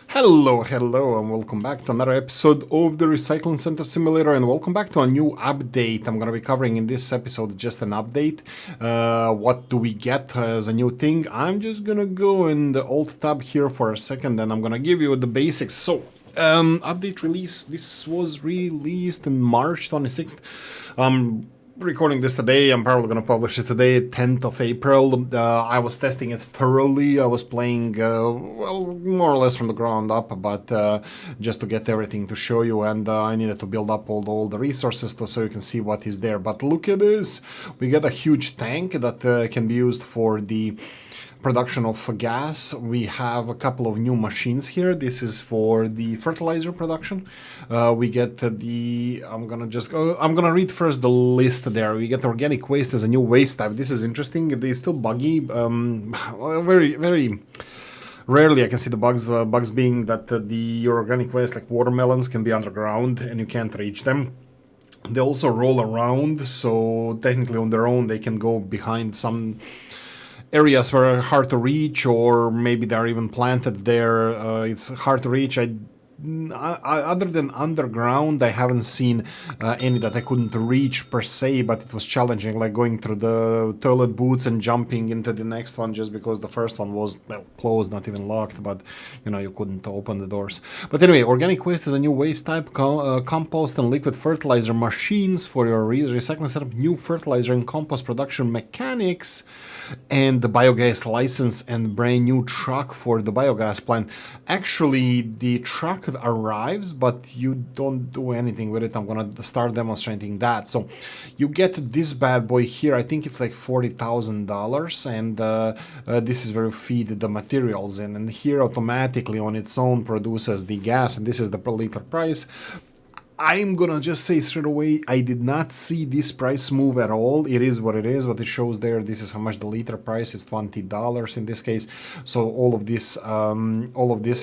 Hello, and welcome back to another episode of the Recycling Center Simulator, and welcome back to a new update. I'm going to be covering in this episode just an update. What do we get as a new thing? I'm just going to go in the Alt tab here for a second, and I'm going to give you the basics. So, update release. This was released in March 26th. Recording this today. I'm probably going to publish it today, 10th of April. I was testing it thoroughly. I was playing, more or less from the ground up, but just to get everything to show you. And I needed to build up all the resources so you can see what is there. But look at this. We get a huge tank that can be used for the production of gas. We have a couple of new machines here. This is for the fertilizer production. We get I'm gonna read first the list there. We get organic waste as a new waste type. This is interesting. It is still buggy. Very rarely I can see the bugs being that the organic waste like watermelons can be underground and you can't reach them. They also roll around, so technically on their own they can go behind some areas where are hard to reach, or maybe they're even planted there. It's hard to reach. Other than underground, I haven't seen any that I couldn't reach per se, but it was challenging, like going through the toilet booths and jumping into the next one just because the first one was closed, not even locked, but you couldn't open the doors. But anyway, organic waste is a new waste type. Compost and liquid fertilizer machines for your recycling setup, new fertilizer and compost production mechanics, and the biogas license and brand new truck for the biogas plant. Actually, the truck arrives, but you don't do anything with it. I'm gonna start demonstrating that. So you get this bad boy here. I think it's like $40,000, and this is where you feed the materials in, and here automatically on its own produces the gas, and this is the per liter price. I'm gonna just say straight away, I did not see this price move at all. It is what it is. What it shows there, this is how much the liter price is, $20 in this case. So all of this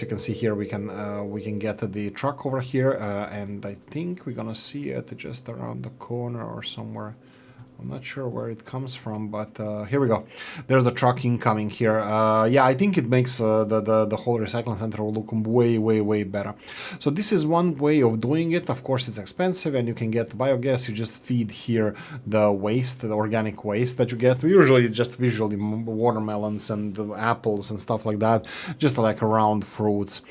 you can see here. We can get the truck over here, and I think we're gonna see it just around the corner or somewhere. I'm not sure where it comes from, but here we go. There's the truck incoming here. Yeah, I think it makes the whole recycling center look way better. So this is one way of doing it. Of course, it's expensive, and you can get biogas. You just feed here the waste, the organic waste that you get. Usually just visually watermelons and apples and stuff like that, just like around fruits.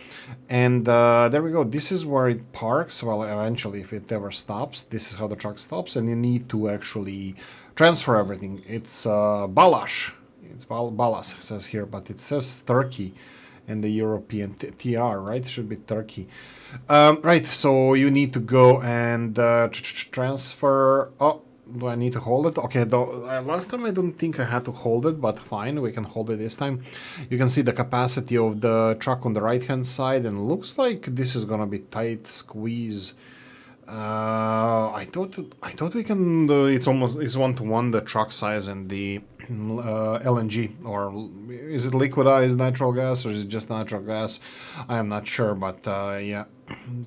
And there we go. This is where it parks. Well, eventually, if it ever stops, this is how the truck stops, and you need to actually transfer everything. It's Balash. It's Balas, it says here, but it says Turkey in the European TR, right? It should be Turkey. Right, so you need to go and transfer. Oh, do I need to hold it? Okay, last time I don't think I had to hold it, but fine, we can hold it this time. You can see the capacity of the truck on the right hand side, and looks like this is gonna be tight squeeze. I thought we can. It's 1-to-1 the truck size and the LNG, or is it liquidized natural gas, or is it just natural gas? I am not sure, but yeah.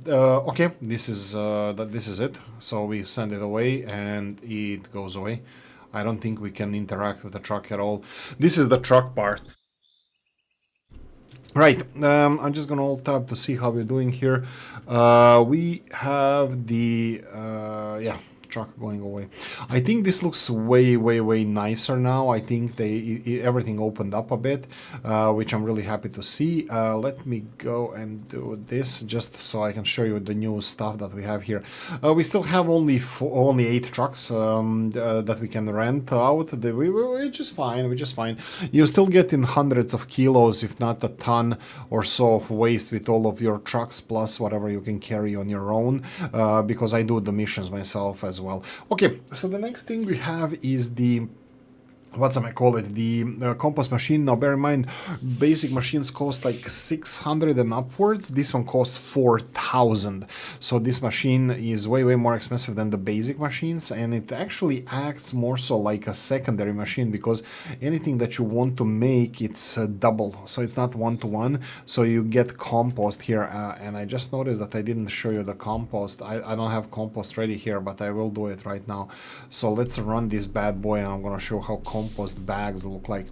Okay, this is it. So we send it away, and it goes away. I don't think we can interact with the truck at all. This is the truck part. Right, I'm just gonna alt tab to see how we're doing here. We have the yeah, truck going away. I think this looks way nicer now. I think everything opened up a bit, which I'm really happy to see. Let me go and do this just so I can show you the new stuff that we have here. We still have only 8 trucks that we can rent out, which is fine. You still get in hundreds of kilos, if not a ton or so of waste with all of your trucks, plus whatever you can carry on your own, because I do the missions myself as well. Okay, so the next thing we have is the the compost machine. Now bear in mind, basic machines cost like 600 and upwards. This one costs 4,000. So this machine is way more expensive than the basic machines, and it actually acts more so like a secondary machine, because anything that you want to make, it's double. So it's not 1-to-1. So you get compost here, and I just noticed that I didn't show you the compost. I don't have compost ready here, but I will do it right now. So let's run this bad boy, and I'm gonna show how compost bags look like.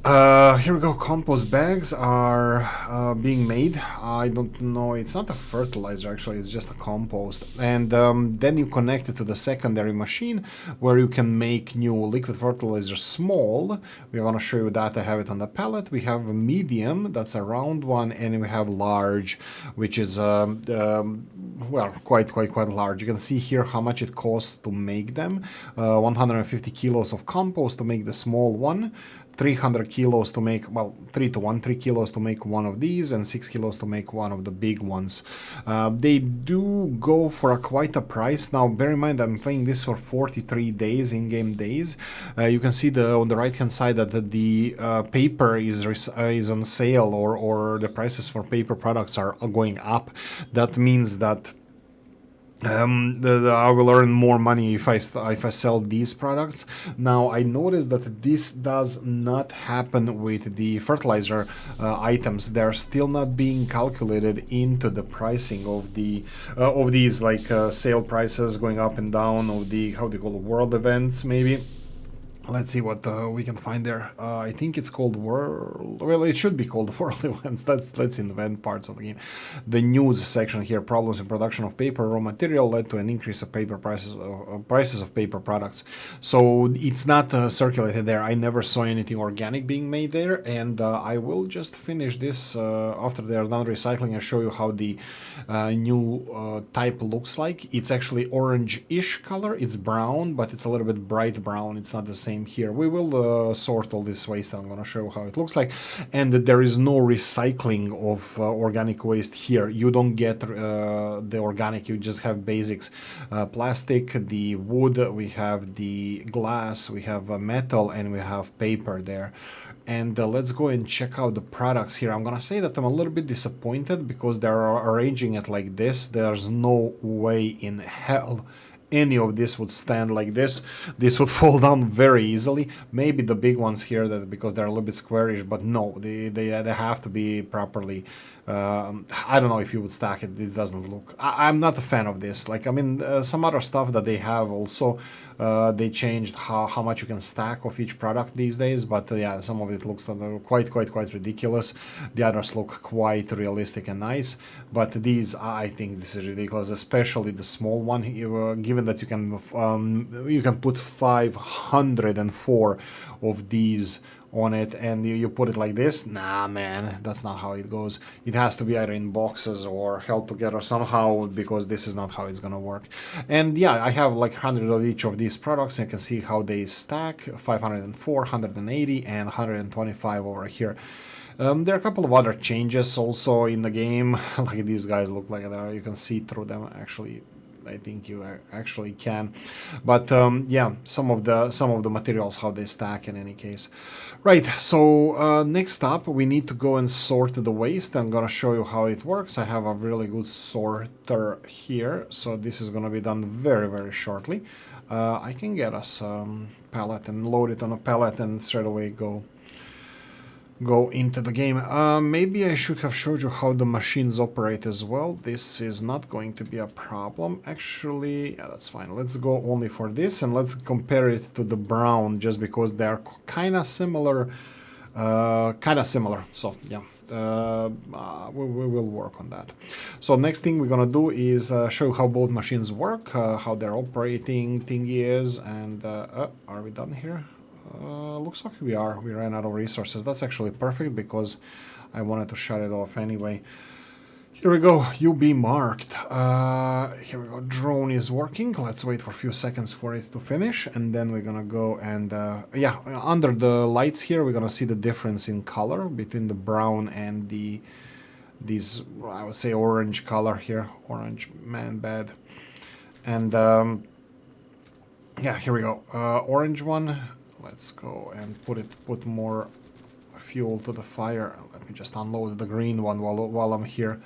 Here we go. Compost bags are being made. I don't know. It's not a fertilizer, actually. It's just a compost. And then you connect it to the secondary machine where you can make new liquid fertilizer small. We want to show you that. I have it on the pallet. We have a medium, that's a round one, and we have large, which is well, quite large. You can see here how much it costs to make them. 150 kilos of compost to make the small one. 300 kilos to make, well, 3 to 1, 3 kilos to make one of these, and 6 kilos to make one of the big ones. They do go for quite a price. Now, bear in mind, I'm playing this for 43 days, in-game days. You can see on the right-hand side that the paper is on sale, or the prices for paper products are going up. That means that I will earn more money if I sell these products. Now, I noticed that this does not happen with the fertilizer items. They're still not being calculated into the pricing of these, like sale prices going up and down, of the, how they call it, world events maybe. Let's see what we can find there. I think it's called World... Well, it should be called World Events. Let's invent parts of the game. The news section here. Problems in production of paper raw material led to an increase of paper prices of paper products. So it's not circulated there. I never saw anything organic being made there. And I will just finish this after they're done recycling and show you how the new type looks like. It's actually orange-ish color. It's brown, but it's a little bit bright brown. It's not the same here. We will sort all this waste. I'm going to show how it looks like. And there is no recycling of organic waste here. You don't get the organic. You just have basics. Plastic, the wood, we have the glass, we have metal, and we have paper there. And let's go and check out the products here. I'm gonna say that I'm a little bit disappointed because they're arranging it like this. There's no way in hell any of this would stand like this. This would fall down very easily. Maybe the big ones here, that because they're a little bit squarish, but no, they have to be properly. I don't know if you would stack it. It doesn't look. I'm not a fan of this. Like, I mean, some other stuff that they have also, they changed how much you can stack of each product these days. But yeah, some of it looks quite ridiculous. The others look quite realistic and nice. But these, I think this is ridiculous, especially the small one. Given that you can put 504 of these on it, and you put it like this. Nah, man, that's not how it goes. It has to be either in boxes or held together somehow, because this is not how it's gonna work. And yeah, I have like 100 of each of these products. You can see how they stack: 504, 180, and 125 over here. There are a couple of other changes also in the game. Like, these guys look like that. You can see through them. Actually, I think you actually can, but yeah, some of the materials, how they stack in any case. Right, so next up we need to go and sort the waste. I'm gonna show you how it works. I have a really good sorter here, so this is gonna be done very shortly. I can get us pallet and load it on a pallet and straight away go into the game. Maybe I should have showed you how the machines operate as well. This is not going to be a problem. Actually, yeah, that's fine. Let's go only for this, and let's compare it to the brown, just because they're kind of similar. So yeah, we will work on that. So next thing we're gonna do is show you how both machines work, how their operating thing is, and are we done here? Looks like we are. We ran out of resources. That's actually perfect, because I wanted to shut it off anyway. Here we go. UB marked. Here we go. Drone is working. Let's wait for a few seconds for it to finish, and then we're gonna go and yeah, under the lights here we're gonna see the difference in color between the brown and these, I would say, orange color here. Orange man bad. And yeah, here we go. Orange one. Let's go and put more fuel to the fire. Let me just unload the green one while I'm here.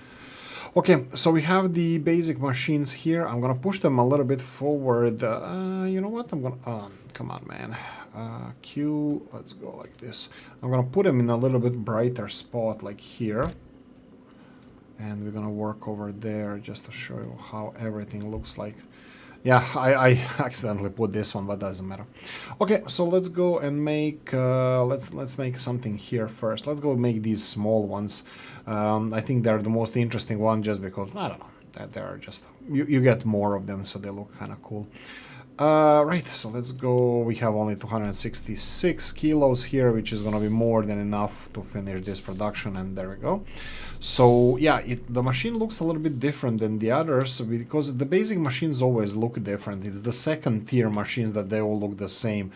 Okay, so we have the basic machines here. I'm gonna push them a little bit forward. You know what? I'm gonna... come on, man. Q, let's go like this. I'm gonna put them in a little bit brighter spot, like here. And we're gonna work over there just to show you how everything looks like. Yeah, I accidentally put this one, but doesn't matter. Okay, so let's go and make let's make something here first. Let's go make these small ones. I think they're the most interesting one, just because I don't know that they're just you get more of them, so they look kind of cool. Right, so let's go. We have only 266 kilos here, which is gonna be more than enough to finish this production, and there we go. So yeah, the machine looks a little bit different than the others, because the basic machines always look different. It's the second tier machines that they all look the same.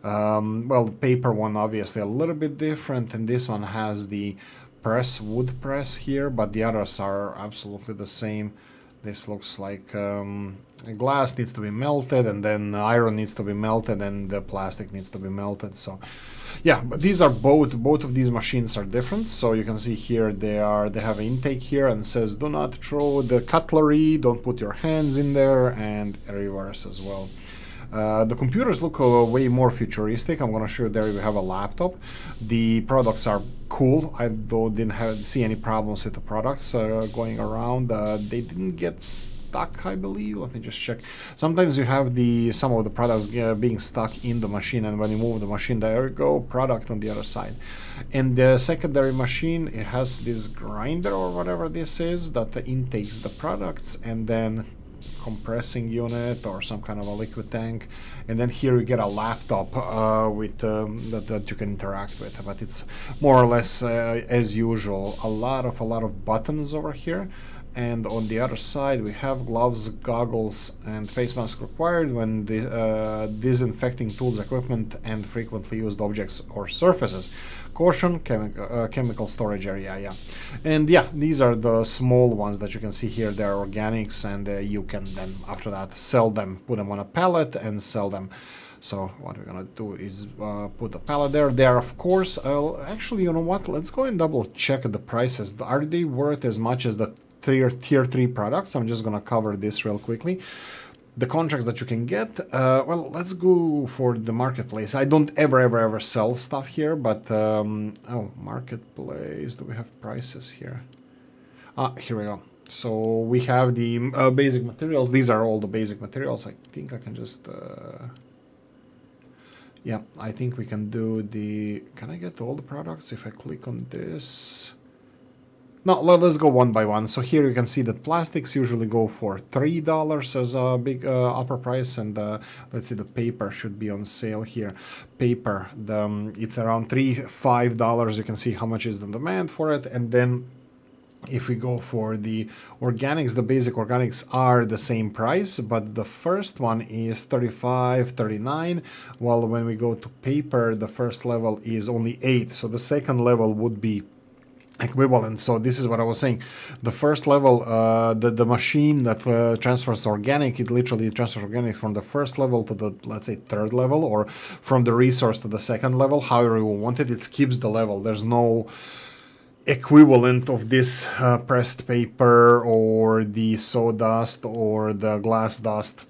Well, the paper one obviously a little bit different, and this one has the wood press here, but the others are absolutely the same. This looks like glass needs to be melted, and then iron needs to be melted, and the plastic needs to be melted. So yeah, but these are both of these machines are different. So you can see here they have an intake here, and says do not throw the cutlery, don't put your hands in there, and reverse as well. The computers look way more futuristic. I'm gonna show you there. We have a laptop. The products are cool. I didn't see any problems with the products going around. They didn't get stuck, I believe. Let me just check. Sometimes you have some of the products being stuck in the machine, and when you move the machine, there you go, product on the other side. And the secondary machine, it has this grinder or whatever this is that intakes the products, and then compressing unit or some kind of a liquid tank, and then here you get a laptop with that you can interact with. But it's more or less as usual, a lot of buttons over here. And on the other side we have gloves, goggles, and face mask required when disinfecting tools, equipment, and frequently used objects or surfaces. Caution, chemical storage area, yeah. And yeah, these are the small ones that you can see here. They're organics, and you can then after that sell them, put them on a pallet and sell them. So what we're gonna do is put the pallet there. They are, of course, actually, you know what? Let's go and double check the prices. Are they worth as much as the tier 3 products? I'm just gonna cover this real quickly. The contracts that you can get, well, let's go for the marketplace. I don't ever sell stuff here, but oh, marketplace, do we have prices here? Here we go. So we have the basic materials. These are all the basic materials. I think I can just yeah, I think we can do the, can I get all the products if I click on this? No, let's go one by one. So here you can see that plastics usually go for $3 as a big upper price, and let's see, the paper should be on sale here. Paper, it's around $5. You can see how much is the demand for it, and then if we go for the organics, the basic organics are the same price, but the first one is $35.39, while when we go to paper, the first level is only $8. So the second level would be equivalent. So this is what I was saying. The first level, the machine that transfers organic, it literally transfers organic from the first level to the, let's say, third level, or from the resource to the second level, however you want it. It skips the level. There's no equivalent of this pressed paper or the sawdust or the glass dust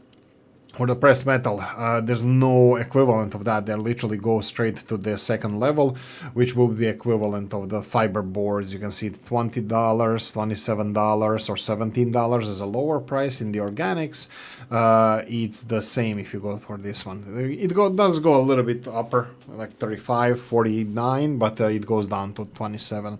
or the pressed metal. There's no equivalent of that. They literally go straight to the second level, which will be equivalent of the fiber boards. You can see $20, $27, or $17 as a lower price. In the organics, it's the same if you go for this one. It does go a little bit upper, like 35, 49, but it goes down to 27.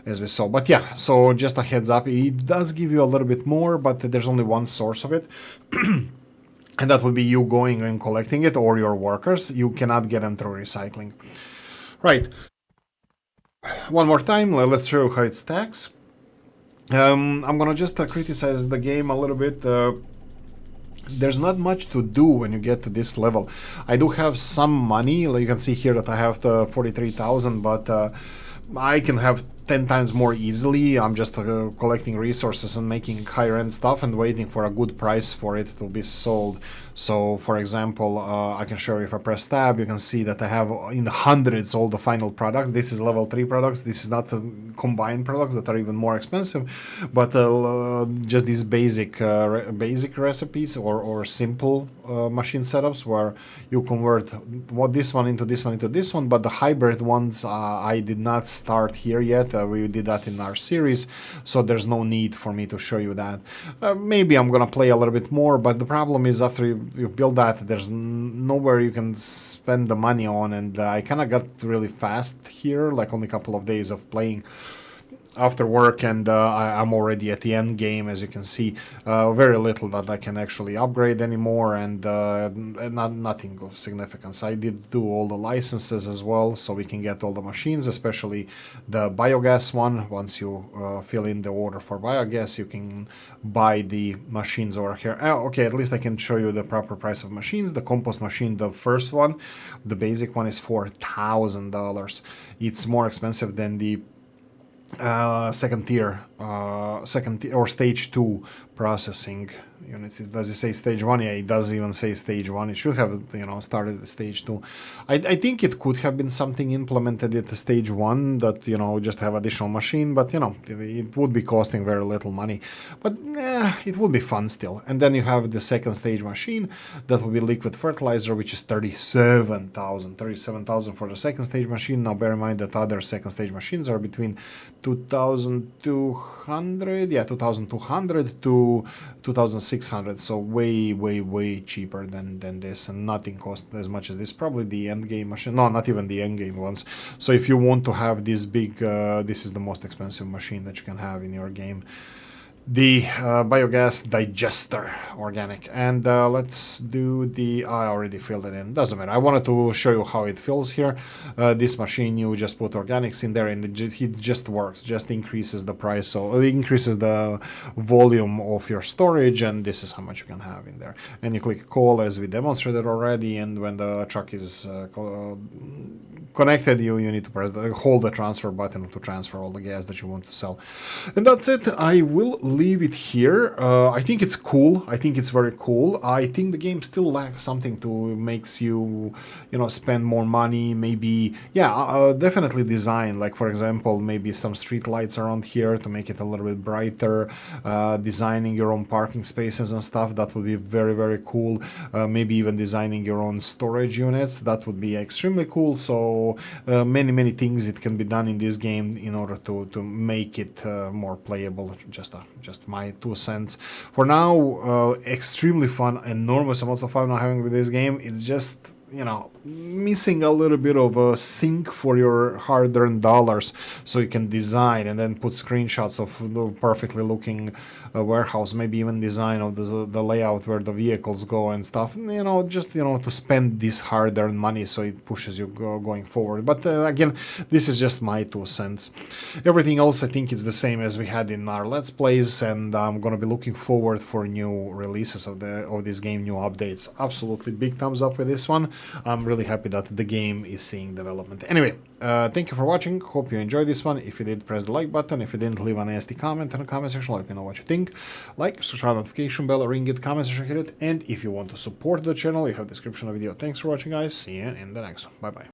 As we saw. But yeah, so just a heads up, it does give you a little bit more, but there's only one source of it. And that would be you going and collecting it, or your workers. You cannot get them through recycling. Right. One more time, let's show you how it stacks. I'm gonna just criticize the game a little bit. There's not much to do when you get to this level. I do have some money. Like you can see here that I have the 43,000, but I can have 10 times more easily. I'm just collecting resources and making higher end stuff and waiting for a good price for it to be sold. So for example, I can show you, if I press tab, you can see that I have in the hundreds all the final products. This is level 3 products. This is not combined products that are even more expensive, but just these basic recipes or simple machine setups where you convert this one into this one into this one, but the hybrid ones I did not start here yet. We did that in our series, so there's no need for me to show you that. Maybe I'm gonna play a little bit more, but the problem is after you build that, there's nowhere you can spend the money on, and I kind of got really fast here, like only a couple of days of playing after work, and I'm already at the end game, as you can see. Very little that I can actually upgrade anymore, and nothing of significance. I did do all the licenses as well, so we can get all the machines, especially the biogas one. Once you fill in the order for biogas, you can buy the machines over here. Okay, at least I can show you the proper price of machines. The compost machine, the first one, the basic one, is $4,000. It's more expensive than the second tier or stage 2 processing units. Does it say stage 1? Yeah, it does even say stage 1. It should have, started at stage 2. I think it could have been something implemented at the stage 1 that, just have additional machine, but, it would be costing very little money. But it would be fun still. And then you have the second stage machine that will be liquid fertilizer, which is 37,000. 37,000 for the second stage machine. Now bear in mind that other second stage machines are between 2,200 to 2,600, so way cheaper than this, and nothing costs as much as this. Probably the end game machine, no, not even the end game ones. So if you want to have this big, this is the most expensive machine that you can have in your game. The biogas digester organic, and let's do the, I already filled it in, doesn't matter. I wanted to show you how it fills here. This machine, you just put organics in there, and it just works, just increases the price, so it increases the volume of your storage, and this is how much you can have in there. And you click call, as we demonstrated already, and when the truck is connected, you need to hold the transfer button to transfer all the gas that you want to sell. And that's it. I will leave it here. I think it's cool. I think it's very cool. I think the game still lacks something to makes you, spend more money. Maybe, definitely design. Like, for example, maybe some street lights around here to make it a little bit brighter. Designing your own parking spaces and stuff. That would be very cool. Maybe even designing your own storage units. That would be extremely cool. So many things it can be done in this game in order to make it more playable. Just my 2 cents. For now, extremely fun, enormous amounts of fun I'm having with this game. It's just, missing a little bit of a sink for your hard-earned dollars, so you can design and then put screenshots of the perfectly looking warehouse, maybe even design of the layout where the vehicles go and stuff, to spend this hard-earned money so it pushes you going forward. But again, this is just my 2 cents. Everything else, I think it's the same as we had in our Let's Plays, and I'm gonna be looking forward for new releases of this game, new updates. Absolutely big thumbs up with this one. I'm really happy that the game is seeing development. Anyway, thank you for watching. Hope you enjoyed this one. If you did, press the like button. If you didn't, leave a nasty comment in the comment section. Let me know what you think. Like, subscribe, notification bell, ring it, comment section, hit it. And if you want to support the channel, you have the description of the video. Thanks for watching, guys. See you in the next one. Bye bye.